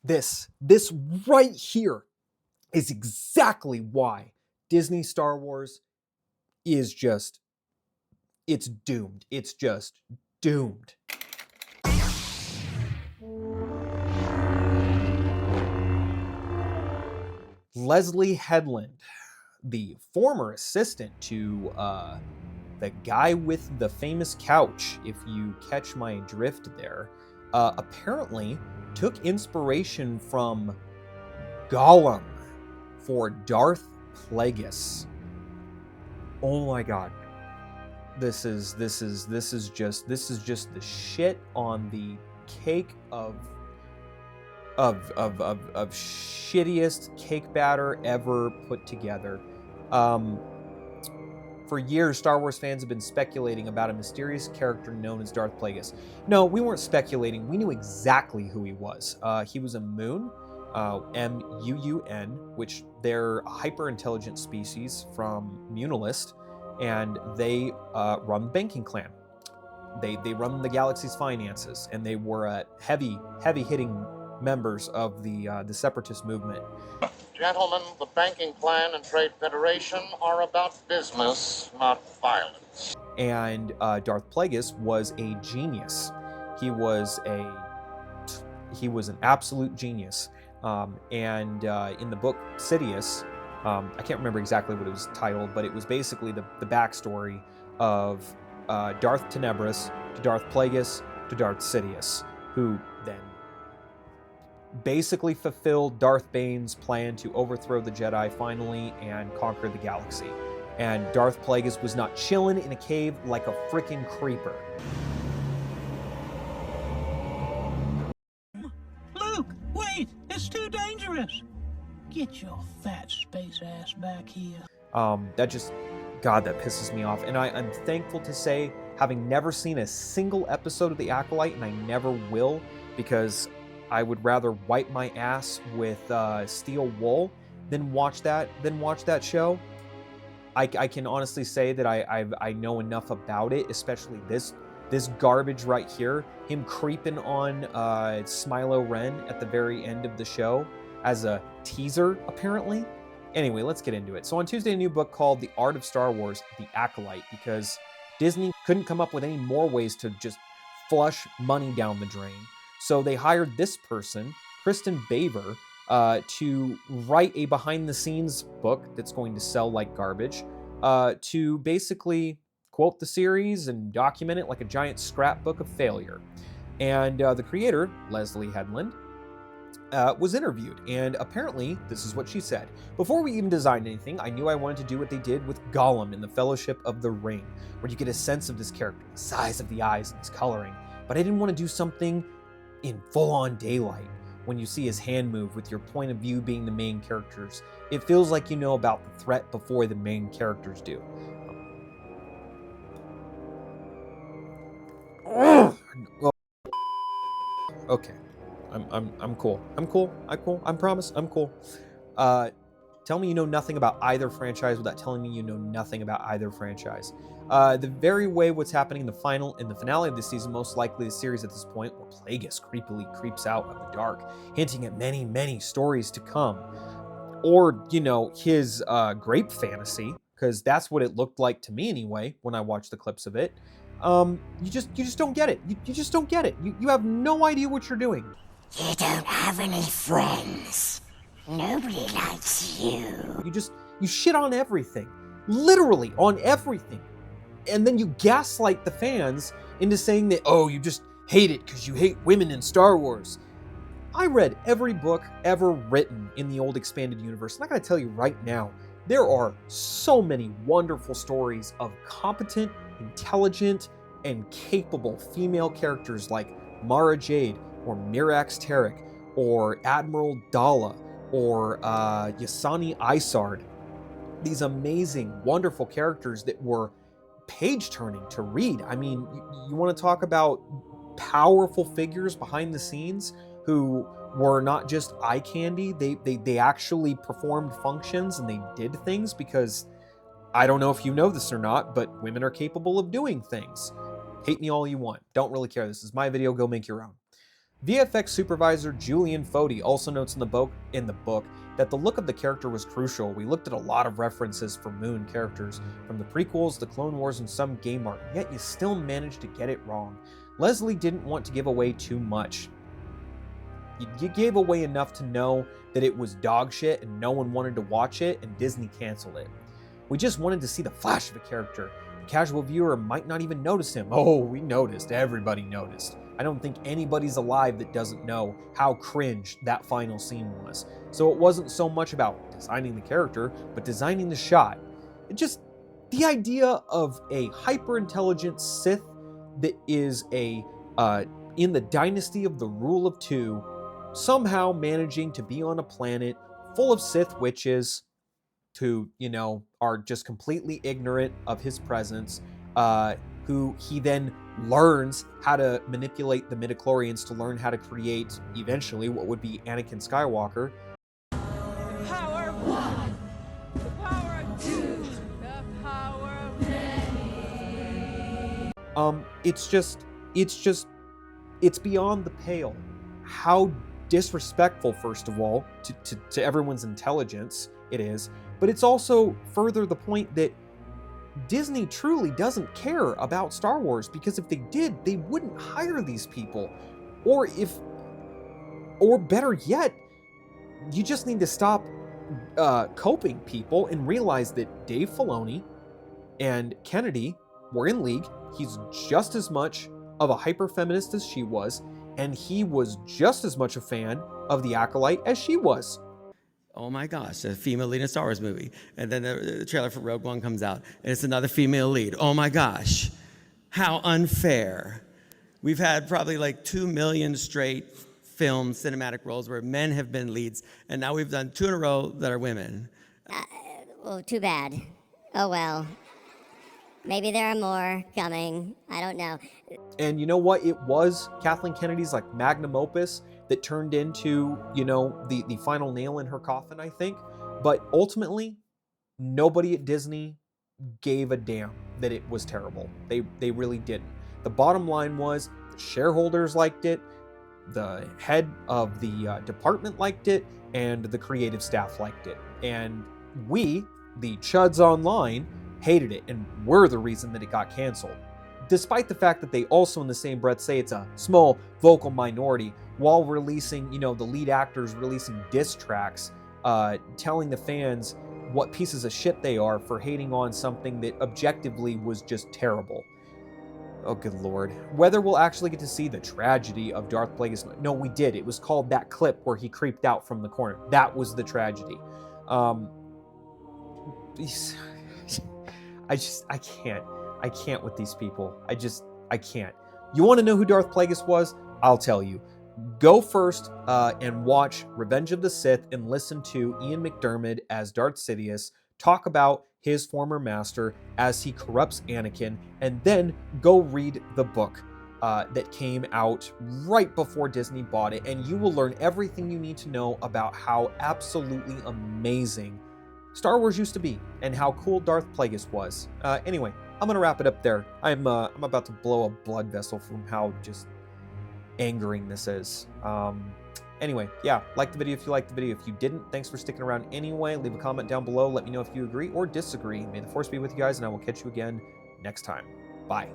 This right here is exactly why Disney Star Wars is just, it's doomed. It's just doomed. Leslie Headland, the former assistant to the guy with the famous couch, if you catch my drift there, apparently took inspiration from Gollum for Darth Plagueis. Oh my god. This is just the shit on the cake of shittiest cake batter ever put together. For years, Star Wars fans have been speculating about a mysterious character known as Darth Plagueis. No, we weren't speculating. We knew exactly who he was. He was a Moon, M-U-U-N, which they're a hyper-intelligent species from Munilist, and they run the banking clan. They run the galaxy's finances, and they were heavy-hitting members of the separatist movement. Gentlemen, the banking clan and trade federation are about business, not violence. And Darth Plagueis was a genius. He was an absolute genius. In the book Sidious, I can't remember exactly what it was titled, but it was basically the backstory of Darth Tenebris to Darth Plagueis to Darth Sidious, who then basically fulfilled Darth Bane's plan to overthrow the Jedi finally and conquer the galaxy. And Darth Plagueis was not chilling in a cave like a frickin' creeper. Luke, wait! It's too dangerous! Get your fat space ass back here. That pisses me off. And I'm thankful to say, having never seen a single episode of The Acolyte, and I never will, because I would rather wipe my ass with steel wool than watch that show. I can honestly say that I know enough about it, especially this garbage right here. Him creeping on Smilo Ren at the very end of the show as a teaser, apparently. Anyway, let's get into it. So on Tuesday, a new book called The Art of Star Wars, The Acolyte, because Disney couldn't come up with any more ways to just flush money down the drain. So they hired this person, Kristen Baver, to write a behind-the-scenes book that's going to sell like garbage, to basically quote the series and document it like a giant scrapbook of failure. And the creator, Leslie Headland, was interviewed, and apparently this is what she said. Before we even designed anything, I knew I wanted to do what they did with Gollum in the Fellowship of the Ring, where you get a sense of this character, the size of the eyes and his coloring. But I didn't want to do something in full-on daylight. When you see his hand move with your point of view being the main characters, it feels like you know about the threat before the main characters do. Well, okay, I'm cool. I promise, I'm cool. Tell me you know nothing about either franchise without telling me you know nothing about either franchise. The very way what's happening in the finale of this season, most likely the series at this point, where Plagueis creepily creeps out of the dark, hinting at many, many stories to come. Or, his grape fantasy, because that's what it looked like to me anyway, when I watched the clips of it. You just don't get it. You just don't get it. You have no idea what you're doing. You don't have any friends. Nobody likes you. You shit on everything. Literally on everything. And then you gaslight the fans into saying that, oh, you just hate it because you hate women in Star Wars. I read every book ever written in the old expanded universe, and I gotta tell you right now, there are so many wonderful stories of competent, intelligent, and capable female characters like Mara Jade, or Mirax Tarek, or Admiral Dala, or Yasani Isard. These amazing, wonderful characters that were page-turning to read. I mean, you want to talk about powerful figures behind the scenes who were not just eye candy. They actually performed functions and they did things, because I don't know if you know this or not, but women are capable of doing things. Hate me all you want. Don't really care. This is my video. Go make your own. VFX supervisor Julian Fody also notes in the book that the look of the character was crucial. We looked at a lot of references for Moon characters, from the prequels, the Clone Wars, and some game art, yet you still managed to get it wrong. Leslie didn't want to give away too much. You gave away enough to know that it was dog shit and no one wanted to watch it, and Disney canceled it. We just wanted to see the flash of a character. The casual viewer might not even notice him. Oh, we noticed. Everybody noticed. I don't think anybody's alive that doesn't know how cringe that final scene was. So it wasn't so much about designing the character, but designing the shot. The idea of a hyper-intelligent Sith that is in the dynasty of the Rule of Two, somehow managing to be on a planet full of Sith witches who, are just completely ignorant of his presence, who he then learns how to manipulate the midichlorians to learn how to create, eventually, what would be Anakin Skywalker. Power of one, the power of two, the power of many. It's beyond the pale. How disrespectful, first of all, to everyone's intelligence it is, but it's also further the point that Disney truly doesn't care about Star Wars, because if they did, they wouldn't hire these people. Or better yet, you just need to stop coping people and realize that Dave Filoni and Kennedy were in league. He's just as much of a hyper-feminist as she was, and he was just as much a fan of the Acolyte as she was. Oh my gosh, a female lead in a Star Wars movie. And then the trailer for Rogue One comes out, and it's another female lead. Oh my gosh, how unfair. We've had probably like 2 million straight film cinematic roles where men have been leads, and now we've done 2 in a row that are women. Well, too bad. Oh well. Maybe there are more coming. I don't know. And you know what? It was Kathleen Kennedy's magnum opus that turned into, the final nail in her coffin, I think. But ultimately, nobody at Disney gave a damn that it was terrible. They really didn't. The bottom line was the shareholders liked it, the head of the department liked it, and the creative staff liked it. And we, the chuds online, hated it, and we're the reason that it got canceled. Despite the fact that they also in the same breath say it's a small vocal minority, while releasing, the lead actors releasing diss tracks, telling the fans what pieces of shit they are for hating on something that objectively was just terrible. Oh, good Lord. Whether we'll actually get to see the tragedy of Darth Plagueis... No, we did. It was called that clip where he creeped out from the corner. That was the tragedy. I can't with these people. I can't. You want to know who Darth Plagueis was? I'll tell you. Go first and watch Revenge of the Sith and listen to Ian McDiarmid as Darth Sidious talk about his former master as he corrupts Anakin, and then go read the book that came out right before Disney bought it, and you will learn everything you need to know about how absolutely amazing Star Wars used to be and how cool Darth Plagueis was. Anyway, I'm gonna wrap it up there. I'm about to blow a blood vessel from how just angering this is. Anyway, yeah, like the video if you liked the video. If you didn't, thanks for sticking around anyway. Leave a comment down below. Let me know if you agree or disagree. May the Force be with you guys, and I will catch you again next time. Bye.